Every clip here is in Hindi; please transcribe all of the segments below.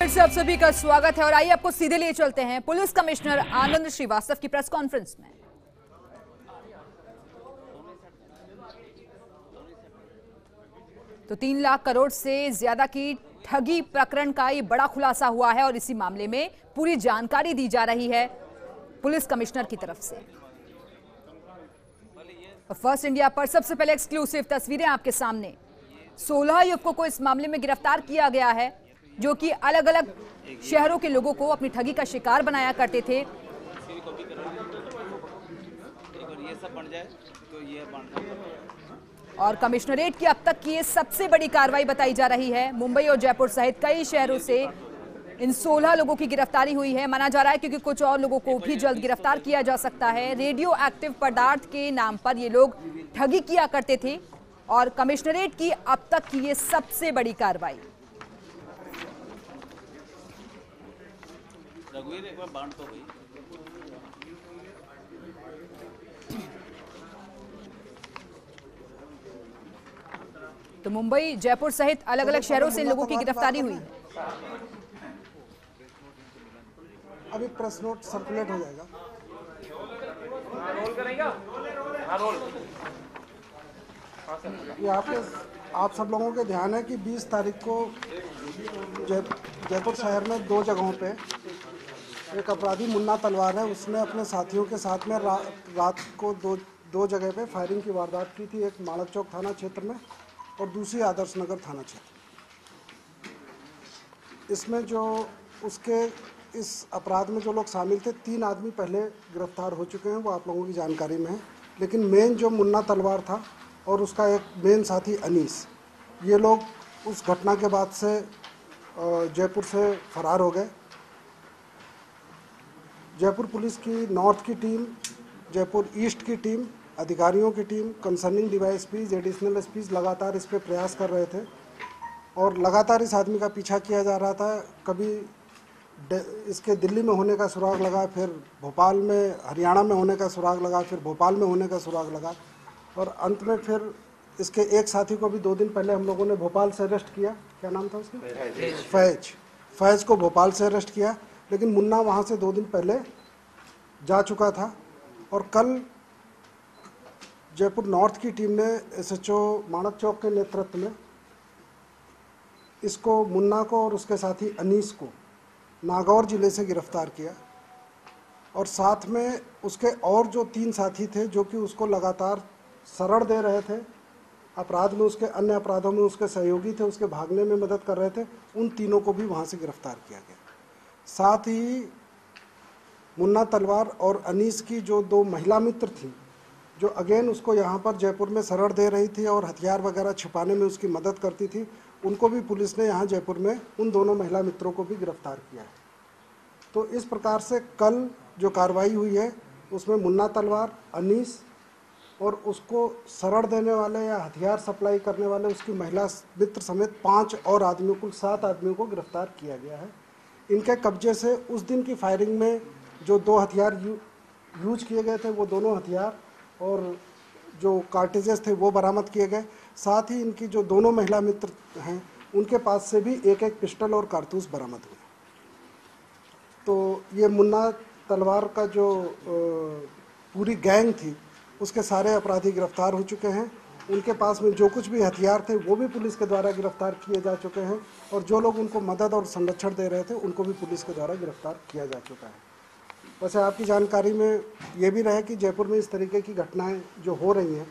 से आप सभी का स्वागत है और आइए आपको सीधे लिए चलते हैं पुलिस कमिश्नर आनंद श्रीवास्तव की प्रेस कॉन्फ्रेंस में। तो 3 लाख करोड़ से ज्यादा की ठगी प्रकरण का ये बड़ा खुलासा हुआ है और इसी मामले में पूरी जानकारी दी जा रही है पुलिस कमिश्नर की तरफ से। फर्स्ट इंडिया पर सबसे पहले एक्सक्लूसिव तस्वीरें आपके सामने। 16 युवकों को इस मामले में गिरफ्तार किया गया है जो कि अलग अलग शहरों के लोगों को अपनी ठगी का शिकार बनाया करते थे। और कमिश्नरेट की अब तक की ये सबसे बड़ी कार्रवाई बताई जा रही है। मुंबई और जयपुर सहित कई शहरों से इन 16 लोगों की गिरफ्तारी हुई है। माना जा रहा है क्योंकि कुछ और लोगों को भी जल्द गिरफ्तार किया जा सकता है। रेडियो एक्टिव पदार्थ के नाम पर ये लोग ठगी किया करते थे और कमिश्नरेट की अब तक की ये सबसे बड़ी कार्रवाई। रघुवीर एक बार बांट तो गई। तो मुंबई जयपुर सहित अलग अलग शहरों से इन लोगों की गिरफ्तारी हुई है। अभी प्रेस नोट सर्कुलेट हो जाएगा। रोल करेगा? हाँ रोल। ये आप सब लोगों के ध्यान है कि 20 तारीख को जयपुर शहर में 2 जगहों पे एक अपराधी मुन्ना तलवार है, उसने अपने साथियों के साथ में रात को दो जगह पे फायरिंग की वारदात की थी। एक माणक चौक थाना क्षेत्र में और दूसरी आदर्श नगर थाना क्षेत्र। इसमें जो उसके इस अपराध में जो लोग शामिल थे, 3 आदमी पहले गिरफ्तार हो चुके हैं, वो आप लोगों की जानकारी में है। लेकिन मेन जो मुन्ना तलवार था और उसका एक मेन साथी अनीस, ये लोग उस घटना के बाद से जयपुर से फरार हो गए। जयपुर पुलिस की नॉर्थ की टीम, जयपुर ईस्ट की टीम, अधिकारियों की टीम, कंसर्निंग डीवाईएसपीज, एडिशनल एसपीज लगातार इस पे प्रयास कर रहे थे और लगातार इस आदमी का पीछा किया जा रहा था। कभी इसके दिल्ली में होने का सुराग लगा, फिर भोपाल में, हरियाणा में होने का सुराग लगा, फिर भोपाल में होने का सुराग लगा और अंत में फिर इसके एक साथी को भी 2 दिन पहले हम लोगों ने भोपाल से अरेस्ट किया। क्या नाम था उसका? फैज को भोपाल से अरेस्ट किया, लेकिन मुन्ना वहाँ से 2 दिन पहले जा चुका था। और कल जयपुर नॉर्थ की टीम ने एसएचओ माणक चौक के नेतृत्व में इसको, मुन्ना को और उसके साथी अनीस को नागौर जिले से गिरफ्तार किया और साथ में उसके और जो 3 साथी थे जो कि उसको लगातार शरण दे रहे थे, अपराध में, उसके अन्य अपराधों में उसके सहयोगी थे, उसके भागने में मदद कर रहे थे, उन तीनों को भी वहाँ से गिरफ्तार किया गया। साथ ही मुन्ना तलवार और अनीस की जो 2 महिला मित्र थी, जो अगेन उसको यहाँ पर जयपुर में शरण दे रही थी और हथियार वगैरह छिपाने में उसकी मदद करती थी, उनको भी पुलिस ने यहाँ जयपुर में, उन दोनों महिला मित्रों को भी गिरफ्तार किया है। तो इस प्रकार से कल जो कार्रवाई हुई है उसमें मुन्ना तलवार, अनीस और उसको शरण देने वाले या हथियार सप्लाई करने वाले उसकी महिला मित्र समेत 5 और आदमियों, कुल 7 आदमियों को गिरफ्तार किया गया है। इनके कब्जे से उस दिन की फायरिंग में जो 2 हथियार यूज किए गए थे, वो दोनों हथियार और जो कार्टिजेस थे वो बरामद किए गए। साथ ही इनकी जो दोनों महिला मित्र हैं, उनके पास से भी एक पिस्टल और कारतूस बरामद हुए। तो ये मुन्ना तलवार का जो पूरी गैंग थी, उसके सारे अपराधी गिरफ्तार हो चुके हैं। उनके पास में जो कुछ भी हथियार थे वो भी पुलिस के द्वारा गिरफ्तार किए जा चुके हैं और जो लोग उनको मदद और संरक्षण दे रहे थे उनको भी पुलिस के द्वारा गिरफ्तार किया जा चुका है। वैसे आपकी जानकारी में ये भी रहे कि जयपुर में इस तरीके की घटनाएं जो हो रही हैं,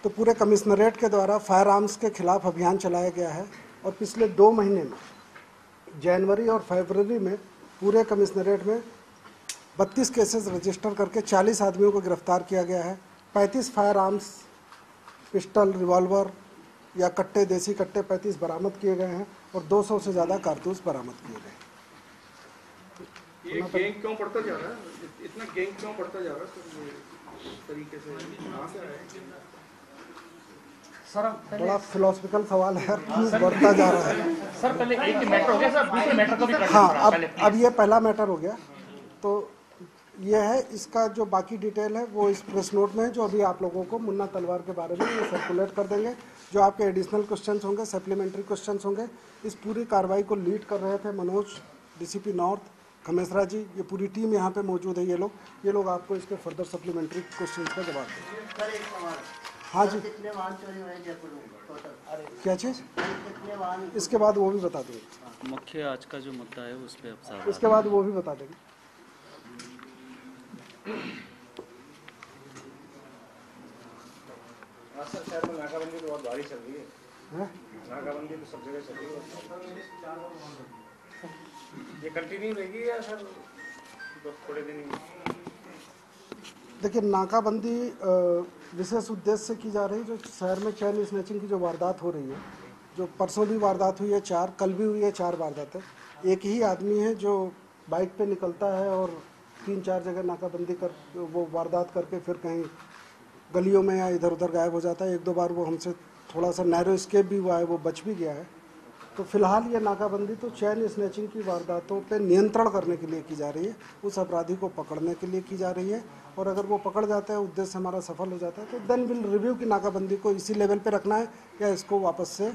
तो पूरे कमिश्नरेट के द्वारा फायर आर्म्स के खिलाफ अभियान चलाया गया है और पिछले 2 महीने में, जनवरी और फरवरी में, पूरे कमिश्नरेट में 32 केसेस रजिस्टर करके 40 आदमियों को गिरफ्तार किया गया है। 35 फायर आर्म्स, पिस्टल, रिवॉल्वर या कट्टे, देसी कट्टे 35 बरामद किए गए हैं और 200 से ज़्यादा कारतूस बरामद किए गए हैं। ये गैंग क्यों बढ़ता जा रहा है? इतना गैंग क्यों बढ़ता जा रहा है? इस तरीके से कहाँ से आया है? सर बड़ा फिलोसफिकल सवाल है, क्यों बढ़ता जा रहा है? सर पहले एक मैटर हो गया सर, दूसरे मैटर को भी कर हाँ, अब ये पहला मैटर हो गया। तो ये है, इसका जो बाकी डिटेल है वो इस प्रेस नोट में है, जो अभी आप लोगों को मुन्ना तलवार के बारे में ये सर्कुलेट कर देंगे। जो आपके एडिशनल क्वेश्चंस होंगे, सप्लीमेंट्री क्वेश्चंस होंगे। इस पूरी कार्रवाई को लीड कर रहे थे मनोज, डीसीपी नॉर्थ, खमेसरा जी, ये पूरी टीम यहाँ पे मौजूद है। ये लोग आपको इसके फर्दर सप्लीमेंट्री क्वेश्चंस का जवाब देंगे। हाँ जी, कितने वाहन चोरी हुए जयपुर में टोटल? क्या चीज़? कितने वाहन? इसके बाद वो भी बता देंगे। मुख्य आज का जो मुद्दा है उस पर अब इसके बाद वो भी बता देंगे। सर शहर में नाकाबंदी तो बहुत भारी चल रही है। हैं? नाकाबंदी तो सब जगह चल रही है। ये कंटिन्यू रहेगी या सर बस थोड़े दिन ही? देखिए, नाकाबंदी विशेष उद्देश्य से की जा रही है। जो शहर में चैन स्नैचिंग की जो वारदात हो रही है, जो परसों भी वारदात हुई है 4, कल भी हुई है 4 वारदातें। एक ही आदमी है जो बाइक पे निकलता है और 3-4 जगह नाकाबंदी कर वो वारदात करके फिर कहीं गलियों में या इधर उधर गायब हो जाता है। 1-2 बार वो हमसे थोड़ा सा नैरो स्केप भी हुआ है, वो बच भी गया है। तो फिलहाल ये नाकाबंदी तो चैन स्नैचिंग की वारदातों पे नियंत्रण करने के लिए की जा रही है, उस अपराधी को पकड़ने के लिए की जा रही है। और अगर वो पकड़ जाता है, उद्देश्य हमारा सफल हो जाता है, तो देन विल रिव्यू की नाकाबंदी को इसी लेवल पे रखना है या इसको वापस से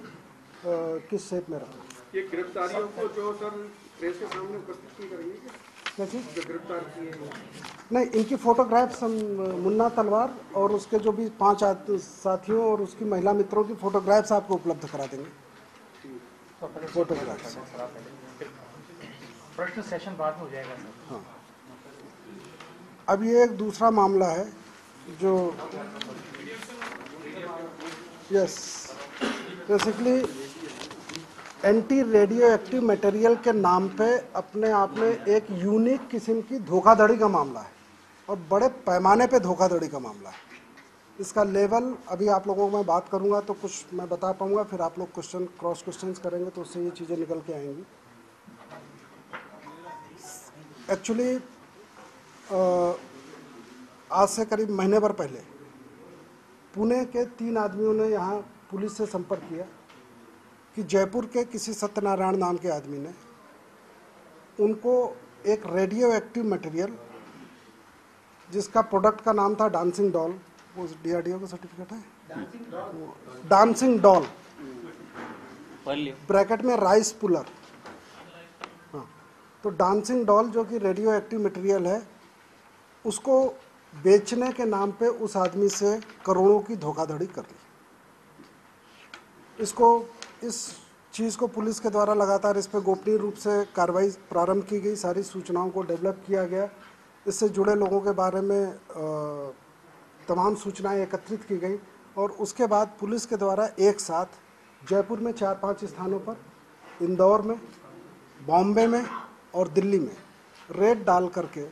किस शेप में रखना है। ये गिरफ्तारियों को जो सर प्रेस के सामने उपस्थित की करेंगे क्या चीज़? जो गिरफ्तार किए हैं नहीं, इनकी फोटोग्राफ्स हम मुन्ना तलवार और उसके जो भी 5 साथियों और उसकी महिला मित्रों की फोटोग्राफ्स आपको उपलब्ध करा देंगे। फोटोग्राफ्स, प्रश्न सेशन बाद में हो जाएगा सर। हाँ। अब ये एक दूसरा मामला है जो basically anti radio active material के नाम पे अपने आप में एक यूनिक किस्म की धोखाधड़ी का मामला है और बड़े पैमाने पे धोखाधड़ी का मामला है। इसका लेवल अभी आप लोगों को मैं बात करूंगा तो कुछ मैं बता पाऊंगा, फिर आप लोग क्रॉस क्वेश्चंस करेंगे तो उससे ये चीज़ें निकल के आएंगी। एक्चुअली आज से करीब महीने भर पहले पुणे के 3 आदमियों ने यहाँ पुलिस से संपर्क किया कि जयपुर के किसी सत्यनारायण नाम के आदमी ने उनको एक रेडियो एक्टिव मटेरियल जिसका प्रोडक्ट का नाम था डांसिंग डॉल, वो DRDO का सर्टिफिकेट है, डांसिंग डॉल ब्रैकेट में राइस पुलर, हाँ, तो डांसिंग डॉल जो कि रेडियो एक्टिव मटेरियल है उसको बेचने के नाम पे उस आदमी से करोड़ों की धोखाधड़ी कर ली। इस चीज़ को पुलिस के द्वारा लगातार इस पर गोपनीय रूप से कार्रवाई प्रारंभ की गई, सारी सूचनाओं को डेवलप किया गया, इससे जुड़े लोगों के बारे में तमाम सूचनाएं एकत्रित की गई और उसके बाद पुलिस के द्वारा एक साथ जयपुर में 4-5 स्थानों पर, इंदौर में, बॉम्बे में और दिल्ली में रेड डाल करके,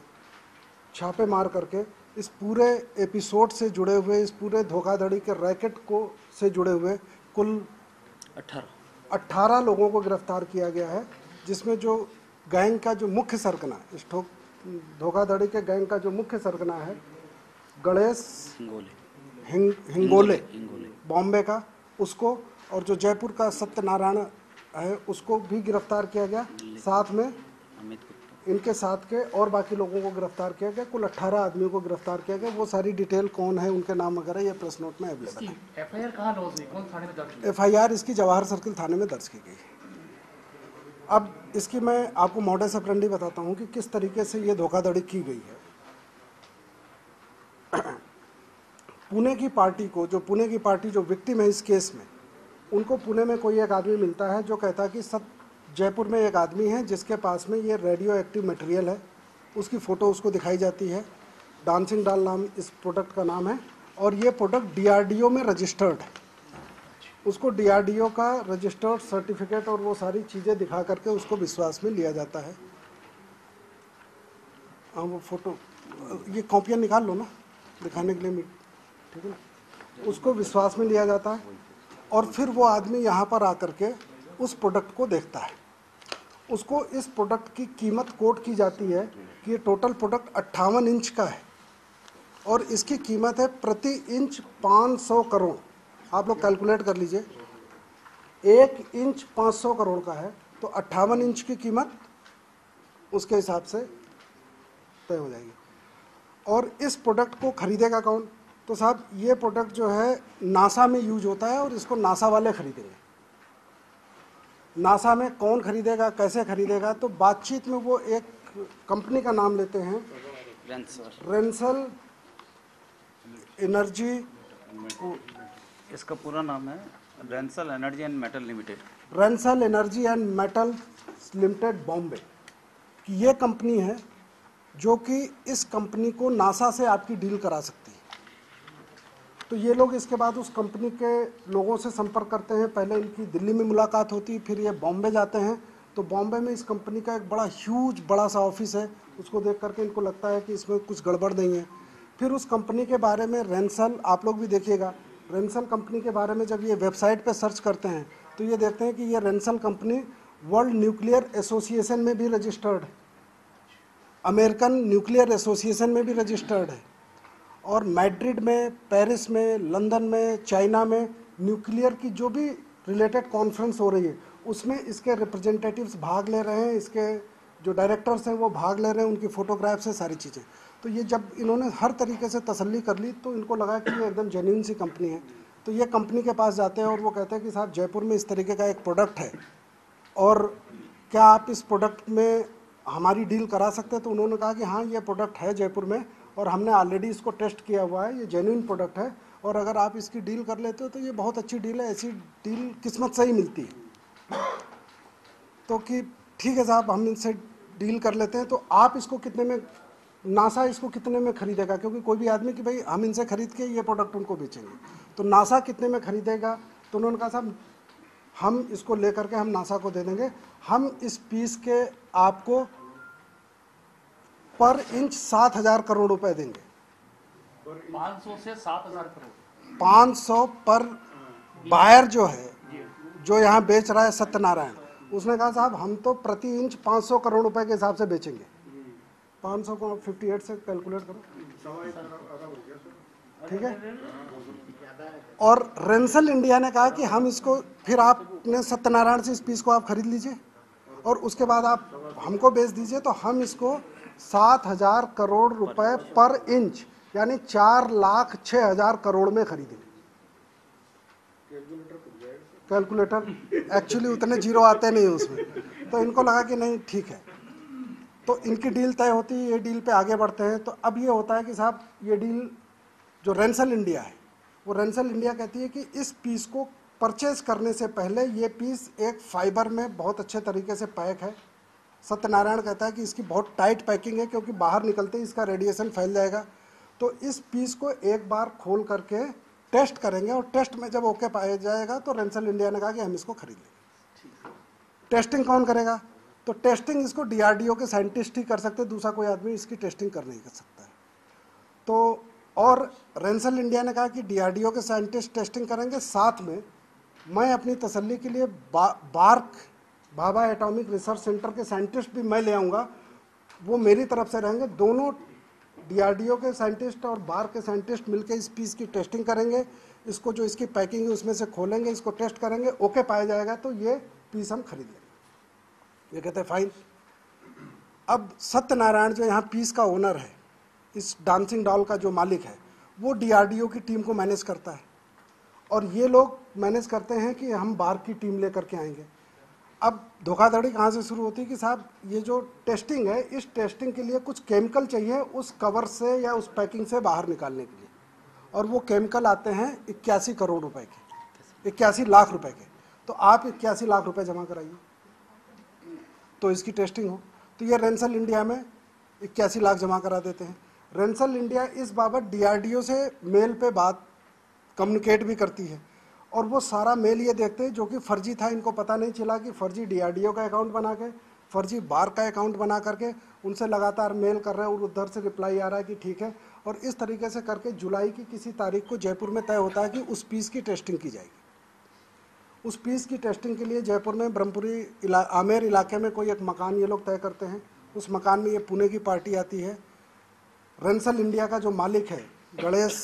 छापे मार करके इस पूरे एपिसोड से जुड़े हुए, इस पूरे धोखाधड़ी के रैकेट को से जुड़े हुए कुल 18 लोगों को गिरफ्तार किया गया है, जिसमें जो गैंग का जो मुख्य सरगना, इस धोखाधड़ी के गैंग का जो मुख्य सरगना है गणेश हिंगोले बॉम्बे का, उसको, और जो जयपुर का सत्यनारायण है उसको भी गिरफ्तार किया गया। साथ में इनके साथ के और बाकी लोगों को गिरफ्तार किया गया। कुल 18 आदमियों को गिरफ्तार किया गया। वो सारी डिटेल कौन है, उनके नाम वगैरह ये प्रेस नोट में अवेलेबल है। FIR कहाँ लॉन्च हुई, कौन थाने में दर्ज? FIR इसकी जवाहर सर्किल थाने में दर्ज की गई। अब इसकी मैं आपको मॉडस ऑपरेंडी बताता हूँ कि किस तरीके से ये धोखाधड़ी की गई है। पुणे की पार्टी जो विक्टिम है इस केस में, उनको पुणे में कोई एक आदमी मिलता है जो कहता है कि जयपुर में एक आदमी है जिसके पास में ये रेडियो एक्टिव मटेरियल है। उसकी फ़ोटो उसको दिखाई जाती है। डांसिंग डॉल नाम इस प्रोडक्ट का नाम है और ये प्रोडक्ट DRDO में रजिस्टर्ड है। उसको DRDO का रजिस्टर्ड सर्टिफिकेट और वो सारी चीज़ें दिखा करके उसको विश्वास में लिया जाता है। वो फ़ोटो, ये कॉपियाँ निकाल लो ना दिखाने के लिए, ठीक है ना। उसको विश्वास में लिया जाता है और फिर वो आदमी यहाँ पर आकर के उस प्रोडक्ट को देखता है। उसको इस प्रोडक्ट की कीमत कोट की जाती है कि ये टोटल प्रोडक्ट 58 इंच का है और इसकी कीमत है प्रति इंच 500 करोड़। आप लोग कैलकुलेट कर लीजिए, 1 इंच 500 करोड़ का है तो 58 इंच की कीमत उसके हिसाब से तय हो जाएगी। और इस प्रोडक्ट को खरीदेगा कौन? तो साहब ये प्रोडक्ट जो है नासा में यूज होता है और इसको नासा वाले खरीदेंगे। नासा में कौन खरीदेगा, कैसे खरीदेगा, तो बातचीत में वो एक कंपनी का नाम लेते हैं, रेंसल एनर्जी, इसका पूरा नाम है रेंसल एनर्जी एंड मेटल लिमिटेड। रेंसल energy and metal limited Bombay की ये कंपनी है जो कि इस कंपनी को नासा से आपकी डील करा सकती है। तो ये लोग इसके बाद उस कंपनी के लोगों से संपर्क करते हैं। पहले इनकी दिल्ली में मुलाकात होती, फिर ये बॉम्बे जाते हैं। तो बॉम्बे में इस कंपनी का एक बड़ा सा ऑफिस है। उसको देख करके इनको लगता है कि इसमें कुछ गड़बड़ नहीं है। फिर उस कंपनी के बारे में रेंसल, आप लोग भी देखिएगा, रेंसल कंपनी के बारे में जब ये वेबसाइट पे सर्च करते हैं तो ये देखते हैं कि ये रेंसल कंपनी वर्ल्ड न्यूक्लियर एसोसिएशन में भी रजिस्टर्ड है, अमेरिकन न्यूक्लियर एसोसिएशन में भी रजिस्टर्ड है, और मैड्रिड में, पेरिस में, लंदन में, चाइना में न्यूक्लियर की जो भी रिलेटेड कॉन्फ्रेंस हो रही है उसमें इसके रिप्रेजेंटेटिव्स भाग ले रहे हैं, इसके जो डायरेक्टर्स हैं वो भाग ले रहे हैं, उनकी फ़ोटोग्राफ्स है, सारी चीज़ें। तो ये जब इन्होंने हर तरीके से तसल्ली कर ली तो इनको लगा कि ये एकदम जेन्युइन सी कंपनी है। तो ये कंपनी के पास जाते हैं और वो कहते हैं कि साहब जयपुर में इस तरीके का एक प्रोडक्ट है और क्या आप इस प्रोडक्ट में हमारी डील करा सकते हैं। तो उन्होंने कहा कि हाँ, ये प्रोडक्ट है जयपुर में और हमने ऑलरेडी इसको टेस्ट किया हुआ है, ये जेन्युइन प्रोडक्ट है और अगर आप इसकी डील कर लेते हो तो ये बहुत अच्छी डील है, ऐसी डील किस्मत से ही मिलती है। तो कि ठीक है साहब, हम इनसे डील कर लेते हैं। तो आप इसको कितने में, नासा इसको कितने में खरीदेगा, क्योंकि कोई भी आदमी कि भाई हम इनसे खरीद के ये प्रोडक्ट उनको बेचेंगे, तो नासा कितने में खरीदेगा। तो उन्होंने कहा साहब हम इसको लेकर के हम नासा को दे देंगे, हम इस पीस के आपको पर इंच 7,000 करोड़ रुपए देंगे। 500 से 7,000 करोड़ 500 पर बायर जो है, जो यहाँ बेच रहा है सत्यनारायण, उसने कहा साहब हम तो प्रति इंच 500 करोड़ रुपए के हिसाब से बेचेंगे। 500 को 58 से कैलकुलेट करो, ठीक है। और रेंसल इंडिया ने कहा कि हम इसको, फिर आपने सत्यनारायण से इस पीस को आप खरीद लीजिए और उसके बाद आप हमको बेच दीजिए, तो हम इसको 7,000 करोड़ रुपए पर इंच यानी 4,06,000 करोड़ में खरीदेंगे। कैलकुलेटर एक्चुअली उतने जीरो आते नहीं उसमें, तो इनको लगा कि नहीं ठीक है। तो इनकी डील तय होती है, ये डील पे आगे बढ़ते हैं। तो अब ये होता है कि साहब ये डील जो रेंसल इंडिया है, वो रेंसल इंडिया कहती है कि इस पीस को परचेज करने से पहले ये पीस एक फाइबर में बहुत अच्छे तरीके से पैक है। सत्यनारायण कहता है कि इसकी बहुत टाइट पैकिंग है क्योंकि बाहर निकलते ही इसका रेडिएशन फैल जाएगा। तो इस पीस को एक बार खोल करके टेस्ट करेंगे और टेस्ट में जब ओके पाया जाएगा तो रेंसल इंडिया ने कहा कि हम इसको खरीद लेंगे। टेस्टिंग कौन करेगा, तो टेस्टिंग इसको डीआरडीओ के साइंटिस्ट ही कर सकते हैं, दूसरा कोई आदमी इसकी टेस्टिंग कर नहीं कर सकता है। तो और रेंसल इंडिया ने कहा कि डीआरडीओ के साइंटिस्ट टेस्टिंग करेंगे, साथ में मैं अपनी तसल्ली के लिए BARC Bhabha atomic research centre के साइंटिस्ट भी मैं ले आऊँगा, वो मेरी तरफ से रहेंगे। दोनों डीआरडीओ के साइंटिस्ट और बार्क के साइंटिस्ट मिलकर इस पीस की टेस्टिंग करेंगे, इसको जो इसकी पैकिंग है उसमें से खोलेंगे, इसको टेस्ट करेंगे, ओके पाया जाएगा तो ये पीस हम खरीद लेंगे। ये कहते हैं फाइन। अब सत्यनारायण जो यहाँ पीस का ओनर है, इस डांसिंग डॉल का जो मालिक है, वो डीआरडीओ की टीम को मैनेज करता है और ये लोग मैनेज करते हैं कि हम बार्क की टीम लेकर के आएंगे। अब धोखाधड़ी कहाँ से शुरू होती है कि साहब ये जो टेस्टिंग है, इस टेस्टिंग के लिए कुछ केमिकल चाहिए उस कवर से या उस पैकिंग से बाहर निकालने के लिए, और वो केमिकल आते हैं 81 करोड़ रुपए के, 81 लाख रुपए के। तो आप 81 लाख रुपए जमा कराइए तो इसकी टेस्टिंग हो। तो ये रेंसल इंडिया में 81 लाख जमा करा देते हैं। रेंसल इंडिया इस बाबत डीआरडीओ से मेल पे बात कम्युनिकेट भी करती है और वो सारा मेल ये देखते हैं जो कि फर्जी था, इनको पता नहीं चला कि फर्जी डीआरडीओ का अकाउंट बना के, फर्जी बार का अकाउंट बना करके उनसे लगातार मेल कर रहे हैं और उधर से रिप्लाई आ रहा है कि ठीक है। और इस तरीके से करके जुलाई की किसी तारीख को जयपुर में तय होता है कि उस पीस की टेस्टिंग की जाएगी। उस पीस की टेस्टिंग के लिए जयपुर में ब्रह्मपुरी आमेर इलाके में कोई एक मकान ये लोग तय करते हैं। उस मकान में ये पुणे की पार्टी आती है। रेंसल इंडिया का जो मालिक है गणेश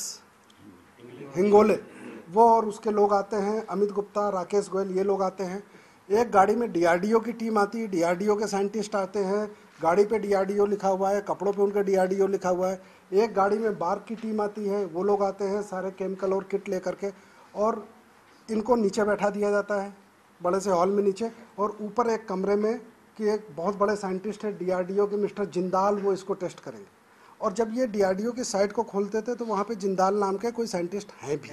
हिंगोले, वो और उसके लोग आते हैं, अमित गुप्ता, राकेश गोयल, ये लोग आते हैं। एक गाड़ी में डीआरडीओ की टीम आती है, डीआरडीओ के साइंटिस्ट आते हैं, गाड़ी पे डीआरडीओ लिखा हुआ है, कपड़ों पे उनका डीआरडीओ लिखा हुआ है। एक गाड़ी में बार्क की टीम आती है, वो लोग आते हैं सारे केमिकल और किट लेकर के, और इनको नीचे बैठा दिया जाता है बड़े से हॉल में नीचे, और ऊपर एक कमरे में कि एक बहुत बड़े साइंटिस्ट है DRDO के मिस्टर जिंदाल, वो इसको टेस्ट करेंगे। और जब ये DRDO की साइट को खोलते थे तो वहाँ पे जिंदाल नाम के कोई साइंटिस्ट हैं भी।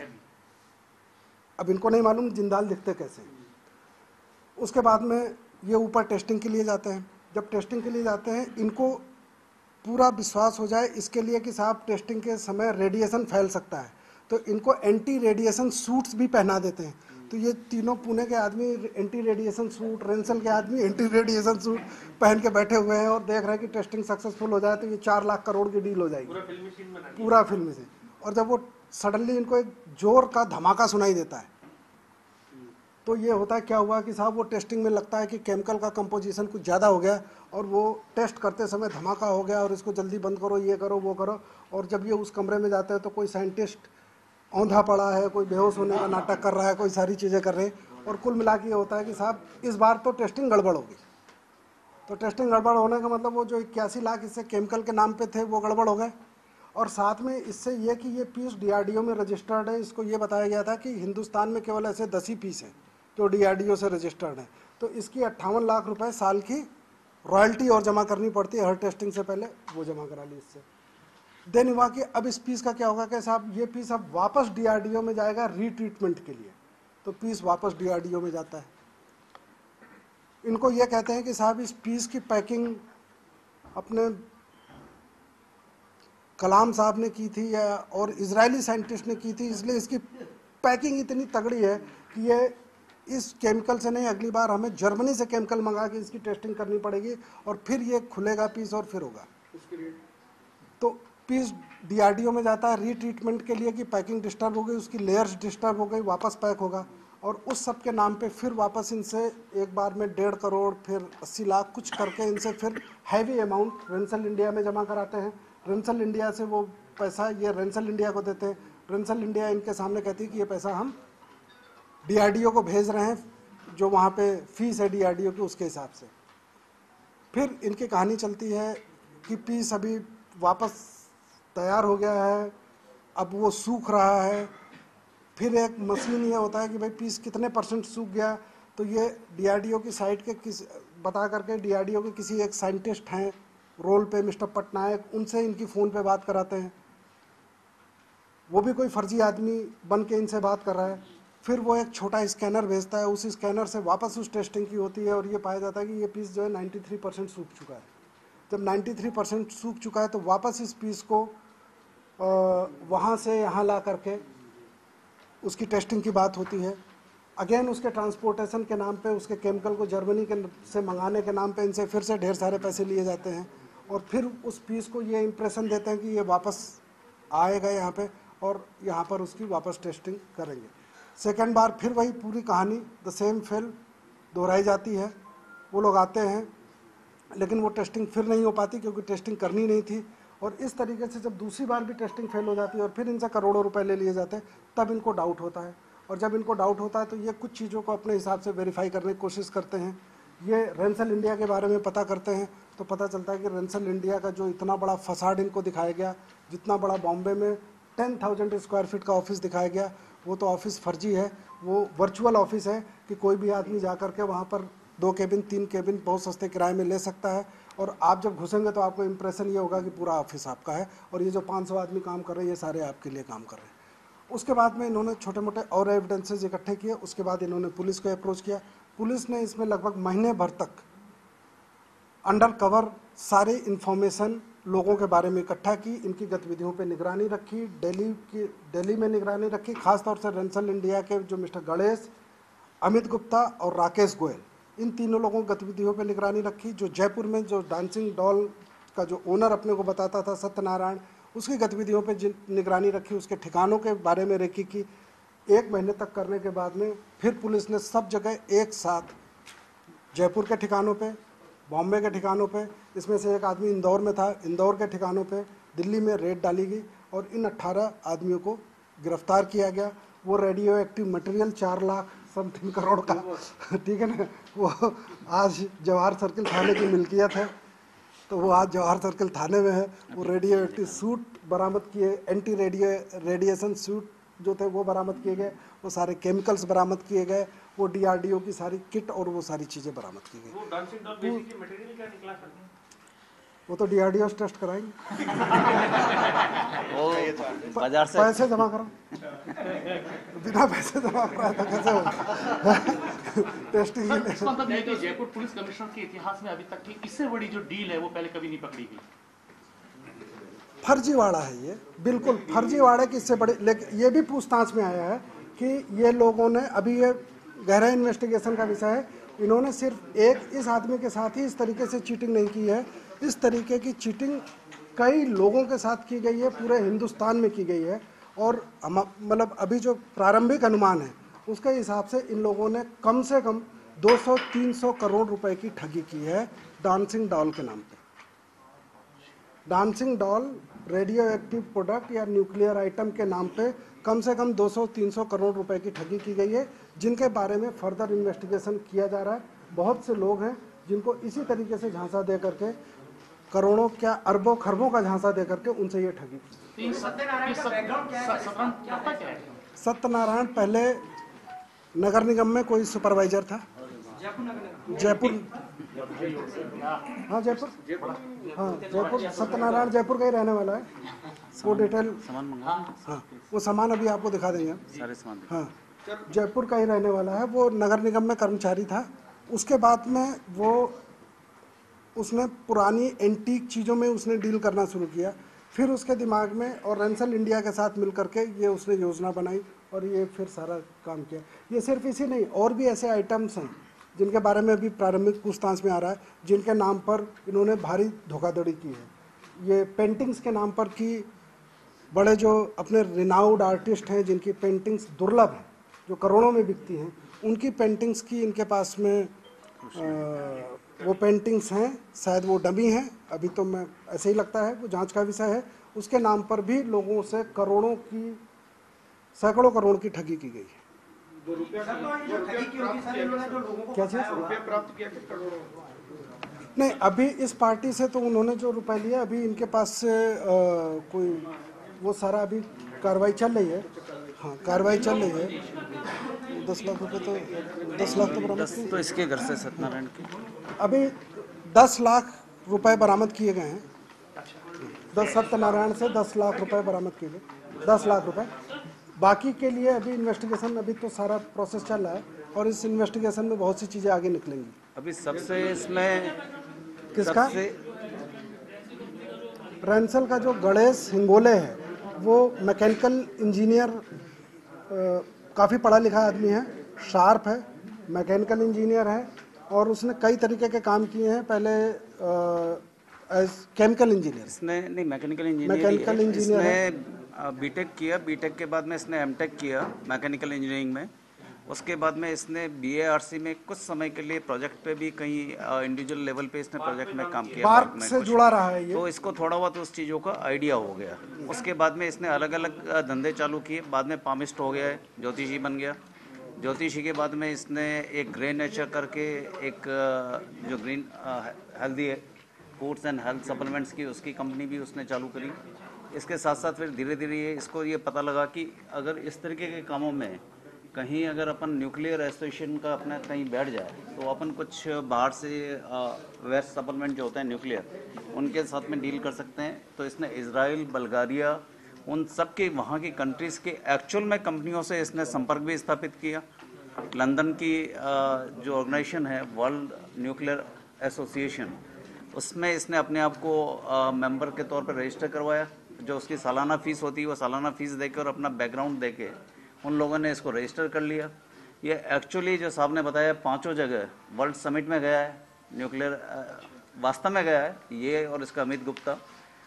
अब इनको नहीं मालूम जिंदाल दिखते कैसे। उसके बाद में ये ऊपर टेस्टिंग के लिए जाते हैं। जब टेस्टिंग के लिए जाते हैं, इनको पूरा विश्वास हो जाए इसके लिए कि साहब टेस्टिंग के समय रेडिएशन फैल सकता है, तो इनको एंटी रेडिएशन सूट्स भी पहना देते हैं। तो ये तीनों पुणे के आदमी एंटी रेडिएशन सूट, रेंसल के आदमी एंटी रेडिएशन सूट पहन के बैठे हुए हैं और देख रहे हैं कि टेस्टिंग सक्सेसफुल हो जाए तो ये 4 लाख करोड़ की डील हो जाएगी पूरा फिल्म से। और जब वो सडनली इनको एक जोर का धमाका सुनाई देता है, तो ये होता है क्या हुआ कि साहब वो टेस्टिंग में लगता है कि केमिकल का कंपोजिशन कुछ ज़्यादा हो गया और वो टेस्ट करते समय धमाका हो गया और इसको जल्दी बंद करो, ये करो, वो करो। और जब ये उस कमरे में जाते हैं तो कोई साइंटिस्ट औंधा पड़ा है, कोई बेहोश होने का नाटक कर रहा है, कोई सारी चीज़ें कर रहे हैं। और कुल मिला के ये होता है कि साहब इस बार तो टेस्टिंग गड़बड़ होगी। तो टेस्टिंग गड़बड़ होने का मतलब वो जो 81 लाख इससे केमिकल के नाम पे थे वो गड़बड़ हो गए। और साथ में इससे ये कि ये पीस DRDO में रजिस्टर्ड है। इसको ये बताया गया था कि हिंदुस्तान में केवल ऐसे 10 ही पीस हैं जो DRDO से रजिस्टर्ड है। तो इसकी 58 लाख रुपए साल की रॉयल्टी और जमा करनी पड़ती है हर टेस्टिंग से पहले, वो जमा करा ली इससे। देन हुआ कि अब इस पीस का क्या होगा कि साहब ये पीस अब वापस DRDO में जाएगा रीट्रीटमेंट के लिए। तो पीस वापस DRDO में जाता है। इनको ये कहते हैं कि साहब इस पीस की पैकिंग अपने कलाम साहब ने की थी या और इजरायली साइंटिस्ट ने की थी, इसलिए इसकी पैकिंग इतनी तगड़ी है कि ये इस केमिकल से नहीं, अगली बार हमें जर्मनी से केमिकल मंगा के इसकी टेस्टिंग करनी पड़ेगी और फिर ये खुलेगा पीस और फिर होगा। तो पीस DRDO में जाता है रीट्रीटमेंट के लिए कि पैकिंग डिस्टर्ब हो गई, उसकी लेयर्स डिस्टर्ब हो गई, वापस पैक होगा। और उस सब के नाम पे फिर वापस इनसे एक बार में 1.5 करोड़ फिर 80 लाख कुछ करके इनसे फिर हैवी अमाउंट रेंसल इंडिया में जमा कराते हैं। रेंसल इंडिया से वो पैसा ये रेंसल इंडिया को देते हैं। रेंसल इंडिया इनके सामने कहती है कि ये पैसा हम DRDO को भेज रहे हैं, जो वहाँ पे फीस है DRDO की उसके हिसाब से। फिर इनकी कहानी चलती है कि पीस अभी वापस तैयार हो गया है, अब वो सूख रहा है। फिर एक मशीन ये होता है कि भाई पीस कितने % सूख गया, तो ये DRDO की साइट के बता करके DRDO के किसी एक साइंटिस्ट हैं रोल पे मिस्टर पटनायक, उनसे इनकी फ़ोन पे बात कराते हैं। वो भी कोई फर्जी आदमी बन के इनसे बात कर रहा है। फिर वो एक छोटा स्कैनर भेजता है, उस स्कैनर से वापस उस टेस्टिंग की होती है और ये पाया जाता है कि ये पीस जो है 93% सूख चुका है। जब 93% सूख चुका है तो वापस इस पीस को वहाँ से यहाँ ला करके उसकी टेस्टिंग की बात होती है। अगेन उसके ट्रांसपोर्टेशन के नाम पे, उसके केमिकल को जर्मनी के से मंगाने के नाम पे इनसे फिर से ढेर सारे पैसे लिए जाते हैं और फिर उस पीस को ये इम्प्रेशन देते हैं कि ये वापस आएगा यहाँ पे और यहाँ पर उसकी वापस टेस्टिंग करेंगे। सेकेंड बार फिर वही पूरी कहानी द सेम फिल्म दोहराई जाती है। वो लोग आते हैं लेकिन वो टेस्टिंग फिर नहीं हो पाती क्योंकि टेस्टिंग करनी नहीं थी। और इस तरीके से जब दूसरी बार भी टेस्टिंग फेल हो जाती है और फिर इनसे करोड़ों रुपए ले लिए जाते हैं, तब इनको डाउट होता है। और जब इनको डाउट होता है तो ये कुछ चीज़ों को अपने हिसाब से वेरीफाई करने की कोशिश करते हैं। ये रेंसल इंडिया के बारे में पता करते हैं तो पता चलता है कि रेंसल इंडिया का जो इतना बड़ा फसाड इनको दिखाया गया, जितना बड़ा बॉम्बे में 10,000 स्क्वायर फीट का ऑफिस दिखाया गया, वो तो ऑफिस फर्जी है। वो वर्चुअल ऑफिस है कि कोई भी आदमी जा कर के वहाँ पर 2 केबिन 3 केबिन बहुत सस्ते किराए में ले सकता है और आप जब घुसेंगे तो आपको इम्प्रेशन ये होगा कि पूरा ऑफिस आपका है और ये जो 500 आदमी काम कर रहे हैं ये सारे आपके लिए काम कर रहे हैं। उसके बाद में इन्होंने छोटे मोटे और एविडेंसेस इकट्ठे किए। उसके बाद इन्होंने पुलिस को अप्रोच किया। पुलिस ने इसमें लगभग महीने भर तक अंडर कवर सारे इन्फॉर्मेशन लोगों के बारे में इकट्ठा की, इनकी गतिविधियों पे निगरानी रखी, दिल्ली में निगरानी रखी, खासतौर से रेंसल इंडिया के जो मिस्टर गणेश, अमित गुप्ता और राकेश गोयल, इन तीनों लोगों की गतिविधियों पे निगरानी रखी। जो जयपुर में जो डांसिंग डॉल का जो ओनर अपने को बताता था सत्यनारायण, उसकी गतिविधियों पे निगरानी रखी, उसके ठिकानों के बारे में रेकी की। 1 महीने तक करने के बाद में फिर पुलिस ने सब जगह एक साथ जयपुर के ठिकानों पे, बॉम्बे के ठिकानों पे, इसमें से एक आदमी इंदौर में था, इंदौर के ठिकानों पे, दिल्ली में रेड डाली गई और इन 18 आदमियों को गिरफ्तार किया गया। वो radio active material 4 lakh something crore का, ठीक है ना, वो आज जवाहर सर्किल थाने की मिल्कियत है। तो वो आज जवाहर सर्कल थाने में है। वो रेडियो एक्टिव सूट बरामद किए, एंटी रेडिएशन सूट जो थे वो बरामद किए गए, वो सारे केमिकल्स बरामद किए गए, वो डीआरडीओ की सारी किट और वो सारी चीज़ें बरामद की गई। वो डांसिंग डॉल बेसिकली मटेरियल क्या निकला सर? वो तो डीआरडीओ टेस्ट कराएंगे। वो बाजार से पैसे जमा करो, बिना पैसे जमा कराए तो कैसे होगा? टेस्टिंग सर, इसका मतलब ये कि जयपुर पुलिस कमिश्नर के इतिहास में अभी तक की इससे बड़ी जो डील है वो पहले कभी नहीं पकड़ी गई। फर्जीवाड़ा है ये, बिल्कुल फर्जीवाड़ा की इससे बड़े। लेकिन ये भी पूछताछ में आया है कि ये लोगों ने, अभी ये गहरा इन्वेस्टिगेशन का विषय है, इन्होंने सिर्फ एक इस आदमी के साथ ही इस तरीके से चीटिंग नहीं की है, इस तरीके की चीटिंग कई लोगों के साथ की गई है, पूरे हिंदुस्तान में की गई है। और मतलब अभी जो प्रारंभिक अनुमान है उसके हिसाब से इन लोगों ने कम से कम 200-300 करोड़ रुपए की ठगी की है डांसिंग डॉल के नाम पे। Dancing doll radio active product या न्यूक्लियर आइटम के नाम पे कम से कम 200-300 करोड़ रुपए की ठगी की गई है, जिनके बारे में फर्दर इन्वेस्टिगेशन किया जा रहा है। बहुत से लोग हैं जिनको इसी तरीके से झांसा दे करके, करोड़ों क्या अरबों खरबों का झांसा दे करके उनसे ये ठगी। सत्यनारायण पहले नगर निगम में कोई सुपरवाइजर था, जयपुर, हाँ जयपुर, हाँ जयपुर, सत्यनारायण जयपुर का ही रहने वाला है। वो डिटेल सामान मंगा, हाँ वो सामान अभी आपको दिखा देंगे। सारे सामान हाँ जयपुर का ही रहने वाला है, वो नगर निगम में कर्मचारी था। उसके बाद में वो उसने पुरानी एंटीक चीज़ों में उसने डील करना शुरू किया। फिर उसके दिमाग में और रेंसल इंडिया के साथ मिल करके ये उसने योजना बनाई और ये फिर सारा काम किया। ये सिर्फ इसी नहीं, और भी ऐसे आइटम्स हैं जिनके बारे में अभी प्रारंभिक पूछताछ में आ रहा है, जिनके नाम पर इन्होंने भारी धोखाधड़ी की है। ये पेंटिंग्स के नाम पर की, बड़े जो अपने रिनाउड आर्टिस्ट हैं जिनकी पेंटिंग्स दुर्लभ हैं, जो करोड़ों में बिकती हैं, उनकी पेंटिंग्स की इनके पास में वो पेंटिंग्स हैं, शायद वो डमी हैं, अभी तो मैं ऐसे ही लगता है, वो जांच का विषय है। उसके नाम पर भी लोगों से करोड़ों की, सैकड़ों करोड़ की ठगी की गई है। क्या चीज़? रुपया प्राप्त किया कि करोड़ों? नहीं, अभी इस पार्टी से तो उन्होंने जो रुपए लिया, अभी इनके पास से कोई वो सारा अभी कार्रवाई चल रही है। हाँ कार्रवाई चल रही है। 10 लाख रुपए तो 10 लाख तो बरामद किए। तो इसके घर से सत्यनारायण के अभी 10 लाख रुपए बरामद किए गए हैं। 10 सत्यनारायण से 10 लाख रुपए बरामद किए गए, 10 लाख रुपए। बाकी के लिए अभी इन्वेस्टिगेशन, अभी तो सारा प्रोसेस चल रहा है और इस इन्वेस्टिगेशन में बहुत सी चीज़ें आगे निकलेंगी। अभी सबसे इसमें किसका? सबसे रेंसल का जो गणेश हिंगोले है, वो मैकेनिकल इंजीनियर, काफ़ी पढ़ा लिखा आदमी है, शार्प है, मैकेनिकल इंजीनियर है और उसने कई तरीके के काम किए हैं। पहले एज केमिकल इंजीनियर, इसने नहीं मैकेनिकल इंजीनियर, इसने बीटेक किया, बीटेक के बाद में इसने एमटेक किया मैकेनिकल इंजीनियरिंग में। उसके बाद में इसने बीएआरसी में कुछ समय के लिए प्रोजेक्ट पे भी कहीं इंडिविजुअल लेवल पे इसने प्रोजेक्ट में काम किया, पार्क से जुड़ा रहा है ये। तो इसको थोड़ा बहुत उस चीज़ों का आइडिया हो गया। उसके बाद में इसने अलग अलग धंधे चालू किए, बाद में पामिस्ट हो गया है, ज्योतिषी बन गया। ज्योतिषी के बाद में इसने एक ग्रे नेचर करके एक जो green healthy foods and health supplements की उसकी कंपनी भी उसने चालू करी। इसके साथ साथ फिर धीरे धीरे इसको ये पता लगा कि अगर इस तरीके के कामों में कहीं अगर अपन न्यूक्लियर एसोसिएशन का अपना कहीं बैठ जाए तो अपन कुछ बाहर से वेस्ट सप्लीमेंट जो होते हैं न्यूक्लियर, उनके साथ में डील कर सकते हैं। तो इसने इजराइल, बल्गारिया, उन सब के वहाँ की कंट्रीज़ के एक्चुअल में कंपनियों से इसने संपर्क भी स्थापित किया। लंदन की जो ऑर्गेनाइजेशन है वर्ल्ड न्यूक्लियर एसोसिएशन, उसमें इसने अपने आप को मेंबर के तौर पर रजिस्टर करवाया। जो उसकी सालाना फ़ीस होती है वो सालाना फ़ीस देके और अपना बैकग्राउंड देके उन लोगों ने इसको रजिस्टर कर लिया। ये एक्चुअली जो साहब ने बताया 5 जगह वर्ल्ड समिट में गया है, न्यूक्लियर वास्तव में गया है ये और इसका अमित गुप्ता।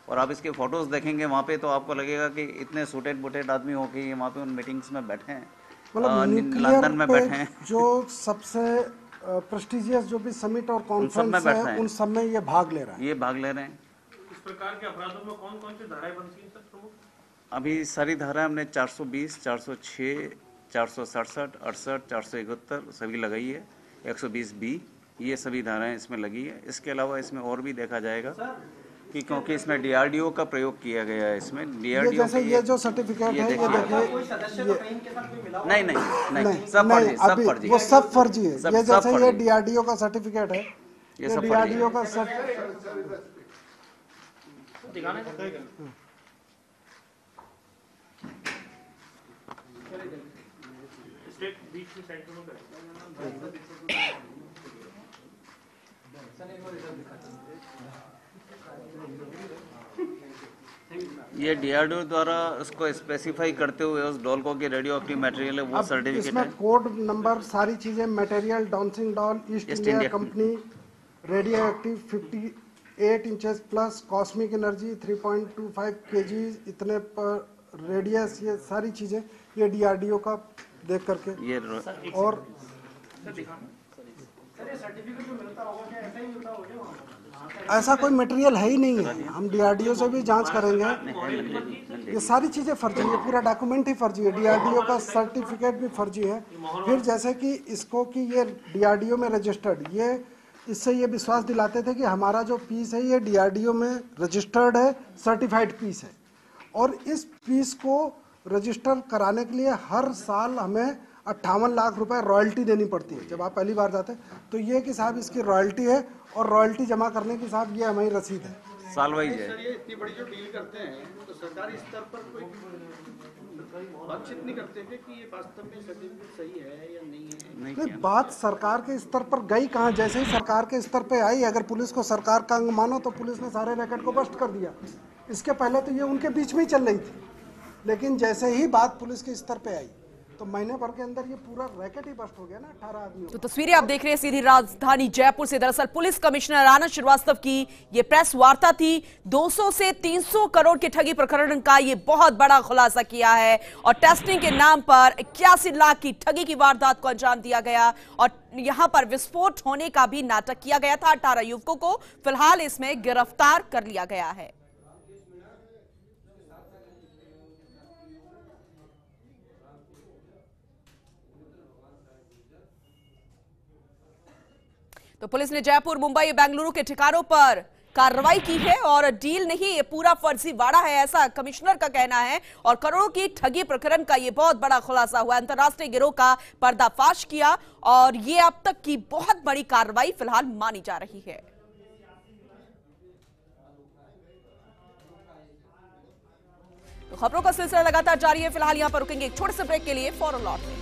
और आप इसके फ़ोटोज़ देखेंगे वहाँ पे तो आपको लगेगा कि इतने सूटेड बुटेड आदमी हो के ये वहाँ पे उन मीटिंग्स में बैठे हैं, लंदन में बैठे हैं। जो सबसे प्रेस्टिजियस जो भी समिट और कॉन्फ्रेंस है उन सब में ये भाग ले रहा है। ये भाग ले रहे हैं। इस प्रकार के अपराधों में कौन कौन सी धाराएं बनती हैं सर प्रमुख? अभी सारी धारा हमने 420, 406, 467, 68, 471 सभी लगाई है। 120B ये सभी धाराएं इसमें लगी है। इसके अलावा इसमें और भी देखा जाएगा कि क्योंकि इसमें डीआरडीओ का प्रयोग किया गया है, इसमें ये डीआरडीओ जैसे ये जो सर्टिफिकेट है, ये देखिए नहीं नहीं नहीं, सब नहीं, फर्जी, सब अभी फर्जी, वो सब फर्जी है। सब- ये सब जैसे ये फर्जी। डीआरडीओ का सर्टिफिकेट है, ये ये सब डीआरडीओ का ये डीआरडीओ द्वारा उसको स्पेसिफाई करते हुए उस डोलको की रेडियो एक्टिव मटेरियल है वो अब सर्टिफिकेट इसमें है। कोड नंबर सारी चीजें, मटेरियल डाउनसिंग डॉल, East India India company, radioactive 58 inches plus, cosmic energy 3.25 kg, इतने पर रेडियस, ये सारी चीजें ये डीआरडीओ का देख करके। ये और ऐसा कोई मटेरियल है ही नहीं है, हम डीआरडीओ से भी जांच करेंगे। ये सारी चीज़ें फर्जी है, पूरा डॉक्यूमेंट ही फर्जी है, डीआरडीओ का सर्टिफिकेट भी फर्जी है। फिर जैसे कि इसको कि ये डीआरडीओ में रजिस्टर्ड, ये इससे ये विश्वास दिलाते थे कि हमारा जो पीस है ये डीआरडीओ में रजिस्टर्ड है, सर्टिफाइड पीस है, और इस पीस को रजिस्टर कराने के लिए हर साल हमें 58 लाख रुपए रॉयल्टी देनी पड़ती है। जब आप पहली बार जाते हैं तो ये कि साहब इसकी रॉयल्टी है, और रॉयल्टी जमा करने की साहब ये हमारी रसीद है। साल वाइज है। सर ये इतनी बड़ी जो डील करते हैं तो सरकारी स्तर पर कोई बातचीत नहीं करते थे कि ये वास्तव में सर्टिफिकेट सही है या नहीं है? नहीं, बात सरकार के स्तर पर गई कहाँ? जैसे ही सरकार के स्तर पे आई, अगर पुलिस को सरकार का अंग मानो तो पुलिस ने सारे रैकेट को बस्ट कर दिया। इसके पहले तो ये उनके बीच में ही चल रही थी, लेकिन जैसे ही बात पुलिस के स्तर पे आई तो महीने भर के अंदर ये पूरा रैकेट ही बस्ट हो गया ना 18 आदमी। तो तस्वीरें आप देख रहे हैं सीधी राजधानी जयपुर से। दरअसल पुलिस कमिश्नर आनंद श्रीवास्तव की ये प्रेस वार्ता थी। 200 से 300 करोड़ के ठगी प्रकरण का ये बहुत बड़ा खुलासा किया है, और टेस्टिंग के नाम पर 81 लाख की ठगी की वारदात को अंजाम दिया गया, और यहां पर विस्फोट होने का भी नाटक किया गया था। 18 युवकों को फिलहाल इसमें गिरफ्तार कर लिया गया है। तो पुलिस ने जयपुर, मुंबई, बेंगलुरु के ठिकानों पर कार्रवाई की है, और डील नहीं, ये पूरा फर्जीवाड़ा है, ऐसा कमिश्नर का कहना है। और करोड़ों की ठगी प्रकरण का ये बहुत बड़ा खुलासा हुआ। अंतर्राष्ट्रीय गिरोह का पर्दाफाश किया, और ये अब तक की बहुत बड़ी कार्रवाई फिलहाल मानी जा रही है। तो खबरों का सिलसिला लगातार जारी है। फिलहाल यहां पर रुकेंगे एक छोटे से ब्रेक के लिए, फौरन लौट